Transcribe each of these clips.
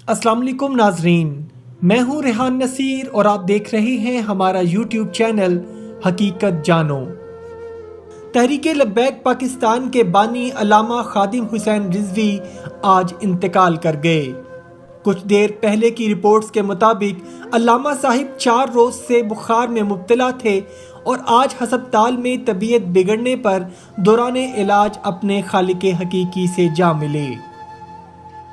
السلام علیکم ناظرین، میں ہوں ریحان نصیر اور آپ دیکھ رہے ہیں ہمارا یوٹیوب چینل حقیقت جانو۔ تحریک لبیک پاکستان کے بانی علامہ خادم حسین رضوی آج انتقال کر گئے۔ کچھ دیر پہلے کی رپورٹس کے مطابق علامہ صاحب 4 روز سے بخار میں مبتلا تھے اور آج ہسپتال میں طبیعت بگڑنے پر دوران علاج اپنے خالق حقیقی سے جا ملے۔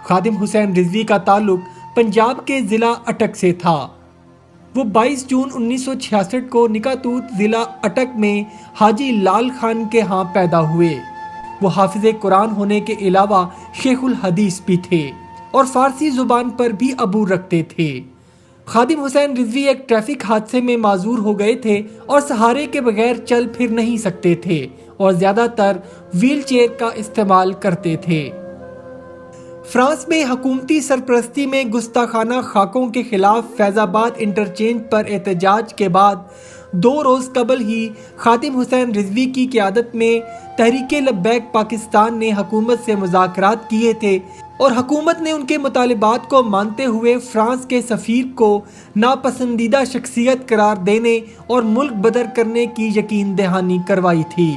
خادم حسین رضوی کا تعلق پنجاب کے ضلع اٹک سے تھا۔ وہ 22 جون 1966 کو نکاتوت ضلع اٹک میں حاجی لال خان کے ہاں پیدا ہوئے۔ وہ حافظ قرآن ہونے کے علاوہ شیخ الحدیث بھی تھے اور فارسی زبان پر بھی عبور رکھتے تھے۔ خادم حسین رضوی ایک ٹریفک حادثے میں معذور ہو گئے تھے اور سہارے کے بغیر چل پھر نہیں سکتے تھے اور زیادہ تر ویل چیئر کا استعمال کرتے تھے۔ فرانس میں حکومتی سرپرستی میں گستاخانہ خاکوں کے خلاف فیض آباد انٹرچینج پر احتجاج کے بعد 2 روز قبل ہی خادم حسین رضوی کی قیادت میں تحریک لبیک پاکستان نے حکومت سے مذاکرات کیے تھے اور حکومت نے ان کے مطالبات کو مانتے ہوئے فرانس کے سفیر کو ناپسندیدہ شخصیت قرار دینے اور ملک بدر کرنے کی یقین دہانی کروائی تھی۔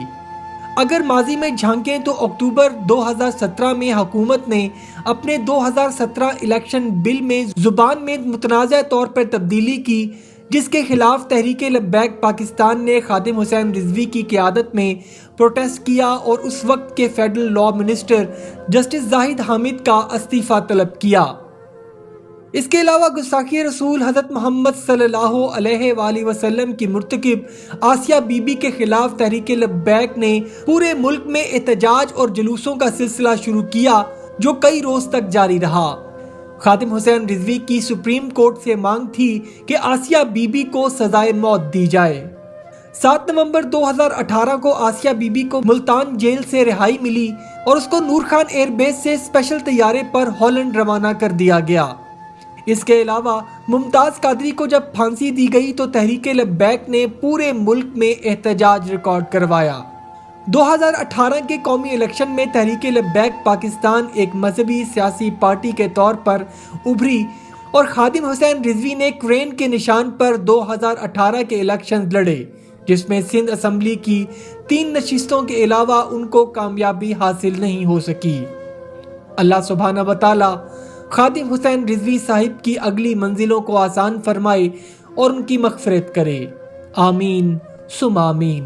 اگر ماضی میں جھانکیں تو اکتوبر 2017 میں حکومت نے اپنے 2017 الیکشن بل میں زبان میں متنازع طور پر تبدیلی کی، جس کے خلاف تحریک لبیک پاکستان نے خادم حسین رضوی کی قیادت میں پروٹیسٹ کیا اور اس وقت کے فیڈرل لا منسٹر جسٹس زاہد حامد کا استعفیٰ طلب کیا۔ اس کے علاوہ گستاخی رسول حضرت محمد صلی اللہ علیہ وآلہ وسلم کی مرتکب آسیہ بی بی کے خلاف تحریک لبیک نے پورے ملک میں احتجاج اور جلوسوں کا سلسلہ شروع کیا جو کئی روز تک جاری رہا۔ خادم حسین رضوی کی سپریم کورٹ سے مانگ تھی کہ آسیہ بی بی کو سزائے موت دی جائے۔ 7 نومبر 2018 کو آسیہ بی بی کو ملتان جیل سے رہائی ملی اور اس کو نور خان ایئر بیس سے اسپیشل طیارے پر ہالینڈ روانہ کر دیا گیا۔ اس کے علاوہ ممتاز قادری کو جب پھانسی دی گئی تو تحریک لبیک نے پورے ملک میں احتجاج ریکارڈ کروایا۔ 2018 کے قومی الیکشن میں تحریک لبیک پاکستان ایک مذہبی سیاسی پارٹی کے طور پر ابھری اور خادم حسین رضوی نے کرین کے نشان پر 2018 کے الیکشن لڑے، جس میں سندھ اسمبلی کی 3 نشستوں کے علاوہ ان کو کامیابی حاصل نہیں ہو سکی۔ اللہ سبحانہ وتعالی خادم حسین رضوی صاحب کی اگلی منزلوں کو آسان فرمائے اور ان کی مغفرت کرے۔ آمین ثم آمین۔